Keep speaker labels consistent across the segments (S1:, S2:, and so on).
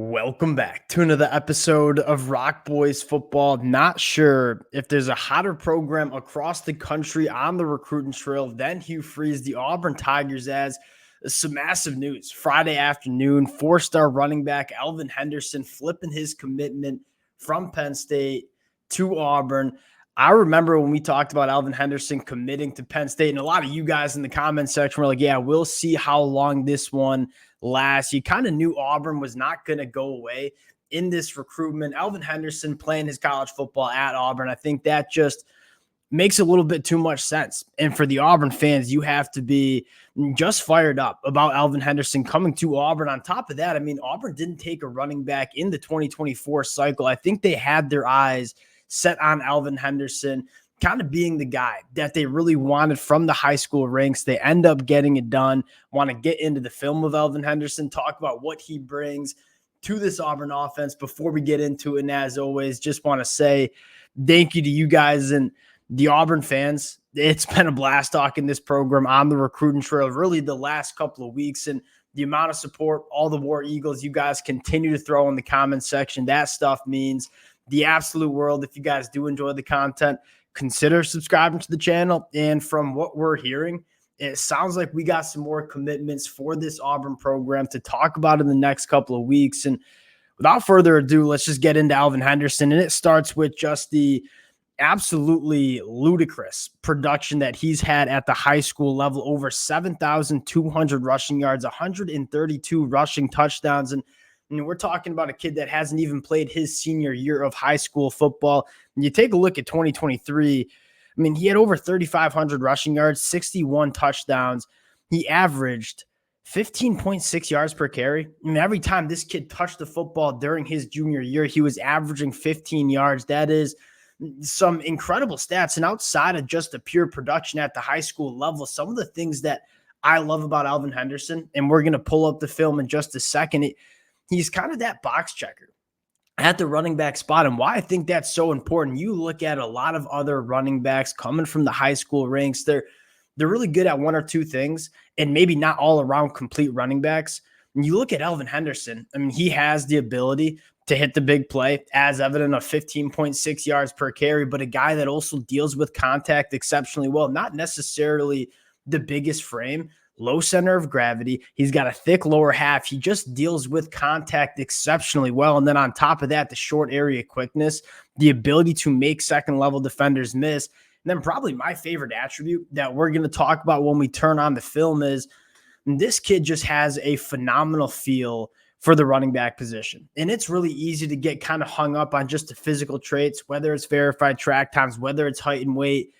S1: Welcome back to another episode of Rock Boys Football. Not sure if there's a hotter program across the country on the recruiting trail than Hugh Freeze, the Auburn Tigers, as some massive news. Friday afternoon, four-star running back Alvin Henderson flipping his commitment from Penn State to Auburn. I remember when we talked about Alvin Henderson committing to Penn State, and a lot of you guys in the comment section were like, yeah, we'll see how long this one lasts. You kind of knew Auburn was not going to go away in this recruitment. Alvin Henderson playing his college football at Auburn, I think that just makes a little bit too much sense. And for the Auburn fans, you have to be just fired up about Alvin Henderson coming to Auburn. On top of that, I mean, Auburn didn't take a running back in the 2024 cycle. I think they had their eyes set on Alvin Henderson kind of being the guy that they really wanted from the high school ranks. They end up getting it done. Want to get into the film of Alvin Henderson, talk about what he brings to this Auburn offense before we get into it. And as always, just want to say thank you to you guys and the Auburn fans. It's been a blast talking this program on the recruiting trail, really the last couple of weeks, and the amount of support, all the War Eagles you guys continue to throw in the comment section. That stuff means the absolute world. If you guys do enjoy the content, consider subscribing to the channel. And from what we're hearing, it sounds like we got some more commitments for this Auburn program to talk about in the next couple of weeks. And without further ado, let's just get into Alvin Henderson. And it starts with just the absolutely ludicrous production that he's had at the high school level. Over 7,200 rushing yards, 132 rushing touchdowns. And we're talking about a kid that hasn't even played his senior year of high school football. And you take a look at 2023, I mean, he had over 3,500 rushing yards, 61 touchdowns. He averaged 15.6 yards per carry. I mean, every time this kid touched the football during his junior year, he was averaging 15 yards. That is some incredible stats. And outside of just the pure production at the high school level, some of the things that I love about Alvin Henderson, and we're going to pull up the film in just a second, he's kind of that box checker at the running back spot. And why I think that's so important, you look at a lot of other running backs coming from the high school ranks, they're really good at one or two things and maybe not all around complete running backs. And you look at Alvin Henderson, I mean, he has the ability to hit the big play, as evident of 15.6 yards per carry, but a guy that also deals with contact exceptionally well, not necessarily the biggest frame, low center of gravity. He's got a thick lower half. He just deals with contact exceptionally well. And then on top of that, the short area quickness, the ability to make second level defenders miss. And then probably my favorite attribute that we're going to talk about when we turn on the film is this kid just has a phenomenal feel for the running back position. And it's really easy to get kind of hung up on just the physical traits, whether it's verified track times, whether it's height and weight.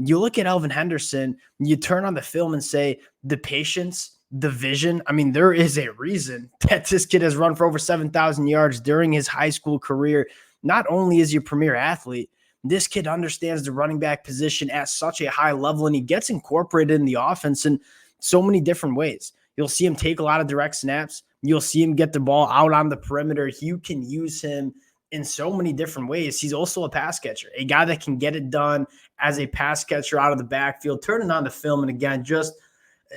S1: You look at Alvin Henderson, you turn on the film and say the patience, the vision. I mean, there is a reason that this kid has run for over 7,000 yards during his high school career. Not only is he a premier athlete, this kid understands the running back position at such a high level, and he gets incorporated in the offense in so many different ways. You'll see him take a lot of direct snaps. You'll see him get the ball out on the perimeter. You can use him in so many different ways. He's also a pass catcher, a guy that can get it done as a pass catcher out of the backfield. Turning on the film, and again, just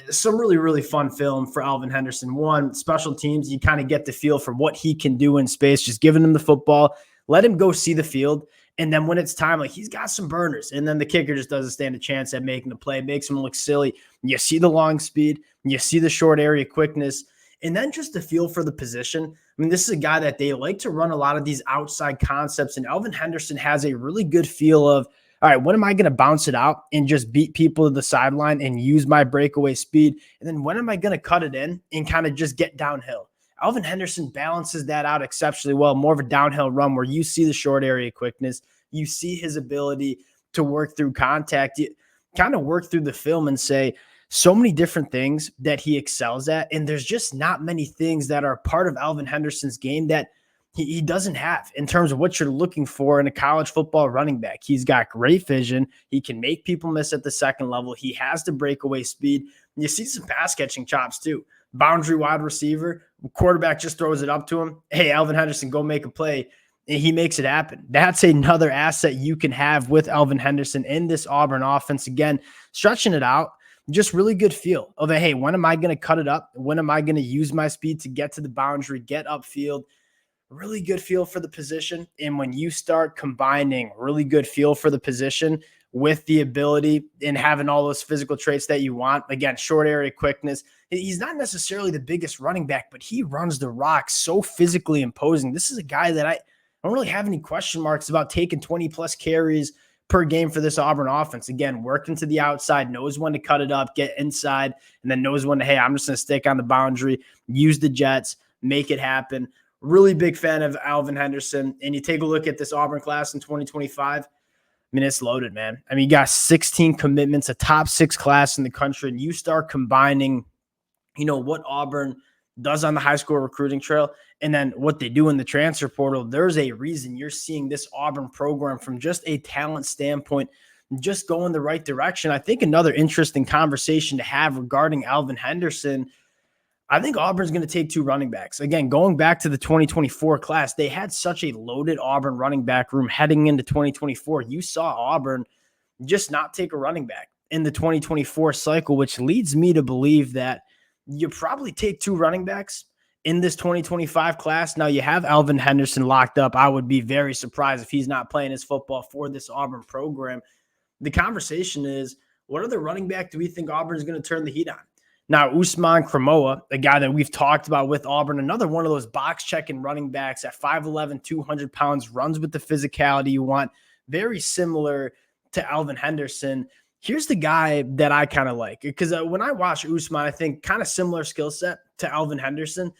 S1: some really, really fun film for Alvin Henderson. One, special teams, you kind of get the feel for what he can do in space, just giving him the football, let him go see the field, and then when it's time, like, he's got some burners, and then the kicker just doesn't stand a chance at making the play, makes him look silly. You see the long speed, you see the short area quickness, and then just the feel for the position. I mean, this is a guy that they like to run a lot of these outside concepts, and Alvin Henderson has a really good feel of, all right, when am I going to bounce it out and just beat people to the sideline and use my breakaway speed? And then when am I going to cut it in and kind of just get downhill? Alvin Henderson balances that out exceptionally well, more of a downhill run where you see the short area quickness, you see his ability to work through contact, you kind of work through the film and say, so many different things that he excels at. And there's just not many things that are part of Alvin Henderson's game that he doesn't have in terms of what you're looking for in a college football running back. He's got great vision. He can make people miss at the second level. He has the breakaway speed. You see some pass catching chops too. Boundary wide receiver, quarterback just throws it up to him. Hey, Alvin Henderson, go make a play. And he makes it happen. That's another asset you can have with Alvin Henderson in this Auburn offense. Again, stretching it out. Just really good feel of, hey, when am I going to cut it up? When am I going to use my speed to get to the boundary, get upfield? really good feel for the position. And when you start combining really good feel for the position with the ability and having all those physical traits that you want, again, short area quickness, he's not necessarily the biggest running back, but he runs the rock so physically imposing. This is a guy that I don't really have any question marks about taking 20 plus carries per game for this Auburn offense. Again, working to the outside, knows when to cut it up, get inside, and then knows when to, hey, I'm just going to stick on the boundary, use the jets, make it happen. Really big fan of Alvin Henderson. And you take a look at this Auburn class in 2025. I mean, it's loaded, man. I mean, you got 16 commitments, a top 6 class in the country, and you start combining, what Auburn does on the high school recruiting trail and then what they do in the transfer portal. There's a reason you're seeing this Auburn program from just a talent standpoint just go in the right direction. I think another interesting conversation to have regarding Alvin Henderson, I think Auburn's going to take 2 running backs. Again, going back to the 2024 class, they had such a loaded Auburn running back room heading into 2024. You saw Auburn just not take a running back in the 2024 cycle, which leads me to believe that you probably take 2 running backs in this 2025 class. Now, you have Alvin Henderson locked up. I would be very surprised if he's not playing his football for this Auburn program. The conversation is, what other running back do we think Auburn is going to turn the heat on? Now, Usman Kramoa, a guy that we've talked about with Auburn, another one of those box-checking running backs at 5'11", 200 pounds, runs with the physicality you want, very similar to Alvin Henderson. Here's the guy that I kind of like, because when I watch Usman, I think kind of similar skill set to Alvin Henderson.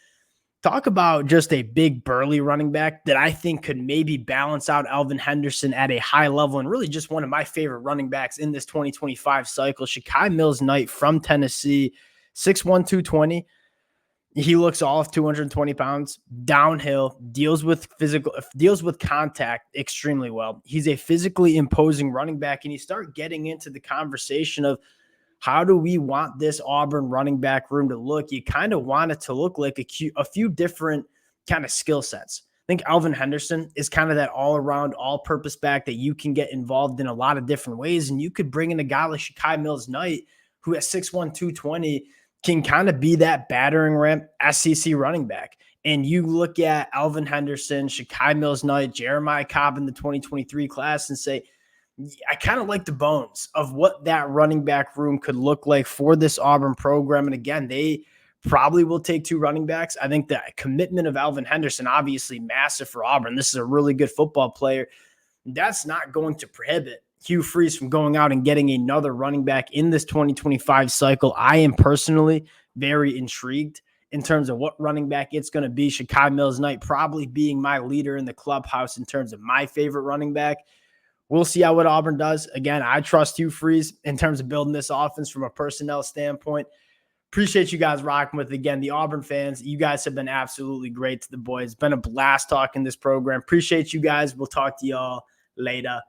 S1: Talk about just a big burly running back that I think could maybe balance out Alvin Henderson at a high level, and really just one of my favorite running backs in this 2025 cycle. Shakai Mills-Knight from Tennessee, 6'1", 220. He looks all of 220 pounds, downhill, deals with contact extremely well. He's a physically imposing running back, and you start getting into the conversation of how do we want this Auburn running back room to look? You kind of want it to look like a few different kind of skill sets. I think Alvin Henderson is kind of that all-around, all-purpose back that you can get involved in a lot of different ways, and you could bring in a guy like Shakai Mills-Knight, who at 6'1", 220, can kind of be that battering ram SEC running back. And you look at Alvin Henderson, Shakai Mills-Knight, Jeremiah Cobb in the 2023 class and say, I kind of like the bones of what that running back room could look like for this Auburn program. And again, they probably will take 2 running backs. I think the commitment of Alvin Henderson, obviously massive for Auburn. This is a really good football player. That's not going to prohibit Hugh Freeze from going out and getting another running back in this 2025 cycle. I am personally very intrigued in terms of what running back it's going to be. Shakai Mills-Knight probably being my leader in the clubhouse in terms of my favorite running back. We'll see what Auburn does. Again, I trust Hugh Freeze in terms of building this offense from a personnel standpoint. Appreciate you guys rocking with, again, the Auburn fans. You guys have been absolutely great to the boys. It's been a blast talking this program. Appreciate you guys. We'll talk to y'all later.